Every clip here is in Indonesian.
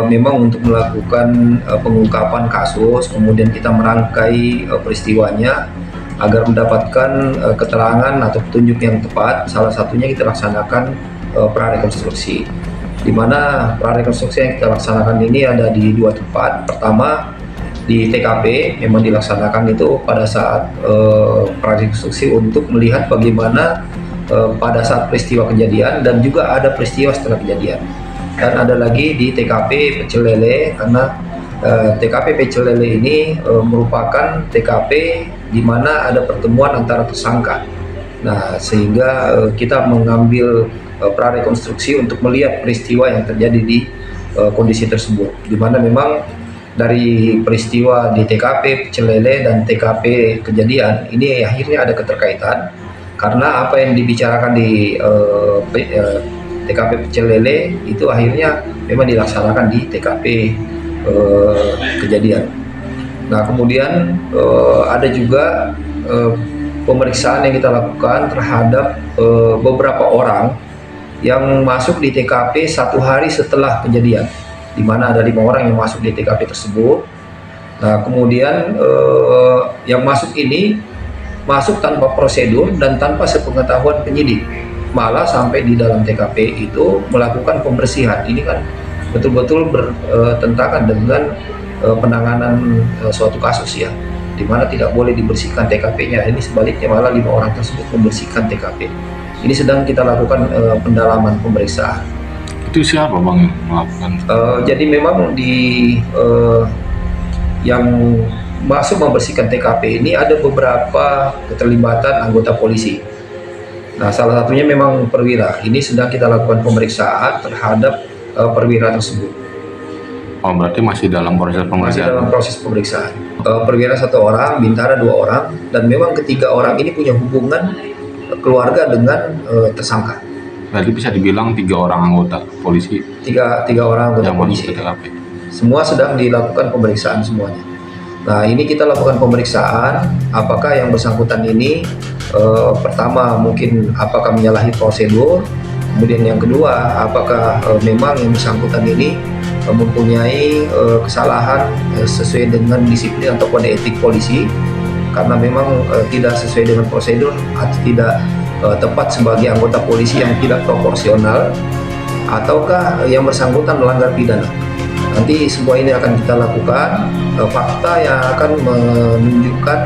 Memang untuk melakukan pengungkapan kasus, kemudian kita merangkai peristiwanya agar mendapatkan keterangan atau petunjuk yang tepat. Salah satunya kita laksanakan prarekonstruksi, di mana prarekonstruksi yang kita laksanakan ini ada di dua tempat. Pertama di TKP memang dilaksanakan itu pada saat prarekonstruksi untuk melihat bagaimana pada saat peristiwa kejadian dan juga ada peristiwa setelah kejadian. Dan ada lagi di TKP Pecel Lele, karena TKP Pecel Lele ini merupakan TKP di mana ada pertemuan antara tersangka. Nah, sehingga kita mengambil prarekonstruksi untuk melihat peristiwa yang terjadi di kondisi tersebut, di mana memang dari peristiwa di TKP Pecel Lele dan TKP kejadian ini akhirnya ada keterkaitan, karena apa yang dibicarakan di TKP Pecel Lele itu akhirnya memang dilaksanakan di TKP kejadian. Nah, kemudian ada juga pemeriksaan yang kita lakukan terhadap beberapa orang yang masuk di TKP satu hari setelah kejadian, di mana ada 5 orang yang masuk di TKP tersebut. Nah, kemudian yang masuk ini masuk tanpa prosedur dan tanpa sepengetahuan penyidik, malah sampai di dalam TKP itu melakukan pembersihan. Ini kan betul-betul bertentangan dengan penanganan suatu kasus ya, di mana tidak boleh dibersihkan TKP-nya. Ini sebaliknya malah 5 orang tersebut membersihkan TKP. Ini sedang kita lakukan pendalaman pemeriksaan. Itu siapa bang yang melakukan? Jadi memang di yang masuk membersihkan TKP ini ada beberapa keterlibatan anggota polisi. Nah, salah satunya memang perwira. Ini sedang kita lakukan pemeriksaan terhadap perwira tersebut. Oh, berarti masih dalam proses pemeriksaan? Masih dalam proses pemeriksaan. Perwira 1 orang, bintara 2 orang, dan memang ketiga orang ini punya hubungan keluarga dengan tersangka. Berarti bisa dibilang 3 orang anggota polisi? Tiga orang anggota polisi. Semua sedang dilakukan pemeriksaan semuanya. Nah, ini kita lakukan pemeriksaan apakah yang bersangkutan ini pertama mungkin apakah menyalahi prosedur, kemudian yang kedua apakah memang yang bersangkutan ini mempunyai kesalahan sesuai dengan disiplin atau kode etik polisi, karena memang tidak sesuai dengan prosedur atau tidak tepat sebagai anggota polisi yang tidak proporsional, ataukah yang bersangkutan melanggar pidana. Nanti semua ini akan kita lakukan fakta yang akan menunjukkan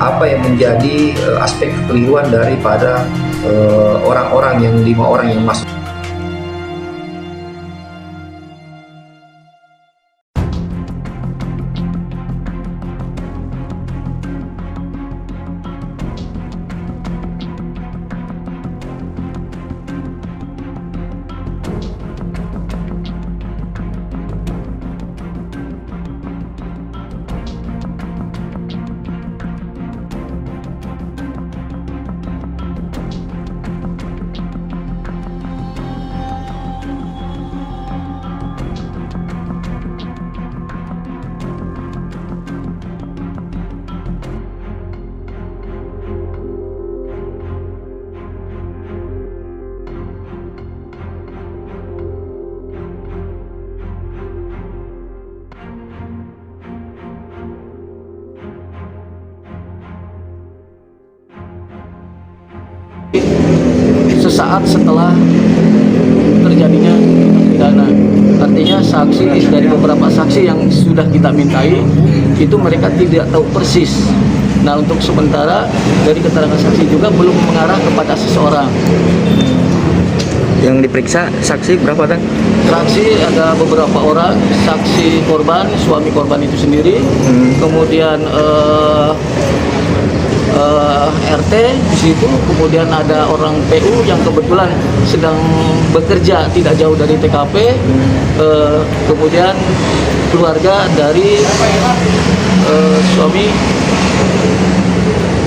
apa yang menjadi aspek kekeliruan daripada orang-orang yang 5 orang yang masuk. Sesaat setelah terjadinya pidana, artinya saksi dari beberapa saksi yang sudah kita mintai itu mereka tidak tahu persis. Nah, untuk sementara dari keterangan saksi juga belum mengarah kepada seseorang. Yang diperiksa saksi berapa kan? Saksi ada beberapa orang, saksi korban, suami korban itu sendiri, kemudian RT di situ, kemudian ada orang PU yang kebetulan sedang bekerja tidak jauh dari TKP, kemudian keluarga dari suami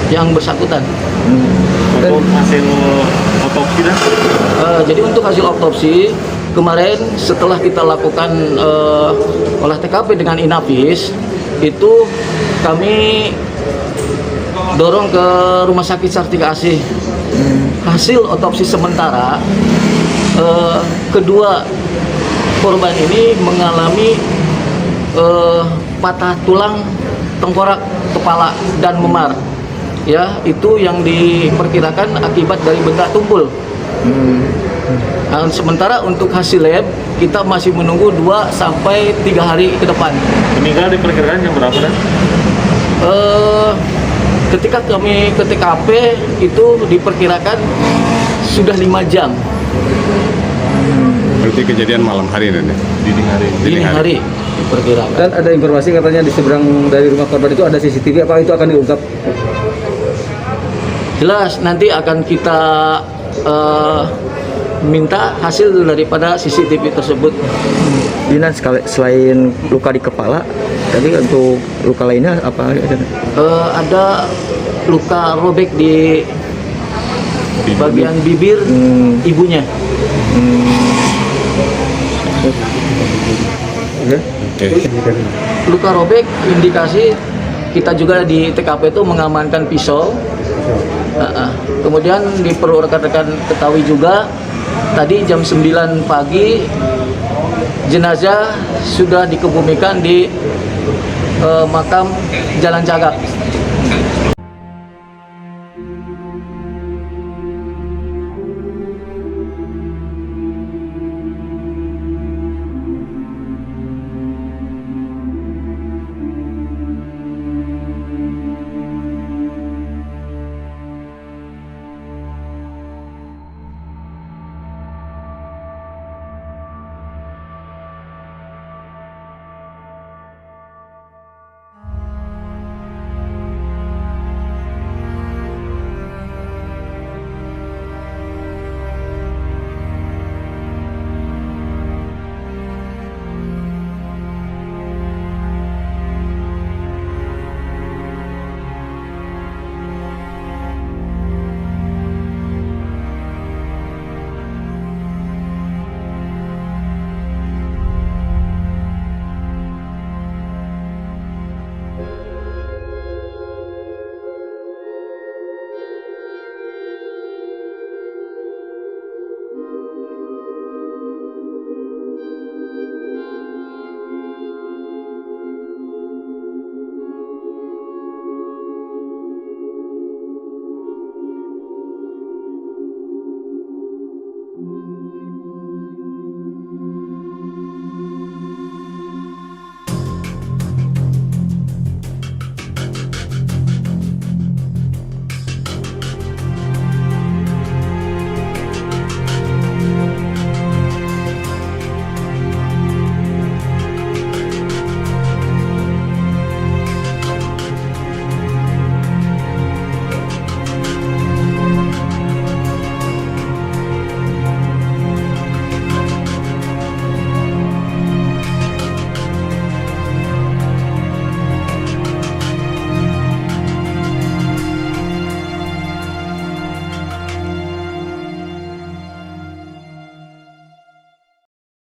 yang bersangkutan. Untuk hasil otopsi dan? Jadi untuk hasil otopsi kemarin setelah kita lakukan olah TKP dengan Inafis, itu kami dorong ke Rumah Sakit Sartika Asih. Hasil otopsi sementara kedua korban ini mengalami patah tulang tengkorak, kepala, dan memar. Ya, itu yang diperkirakan akibat dari benda tumpul. Nah, sementara untuk hasil lab kita masih menunggu 2 sampai 3 hari ke depan. Meninggal diperkirakan jam berapa dan? Ketika kami ke TKP itu diperkirakan sudah 5 jam Berarti kejadian malam hari ini? Dini hari. dini hari diperkirakan. Dan ada informasi katanya di seberang dari rumah korban itu ada CCTV, apa itu akan diungkap? Jelas nanti akan kita minta hasil daripada CCTV tersebut. Dinas, selain luka di kepala, tadi untuk luka lainnya apa? Ada luka robek di bagian bibir ibunya. Oke. Luka robek indikasi kita juga di TKP itu mengamankan pisau. Kemudian perlu rekan-rekan ketahui juga tadi jam 9 pagi jenazah sudah dikebumikan di makam Jalan Cagak.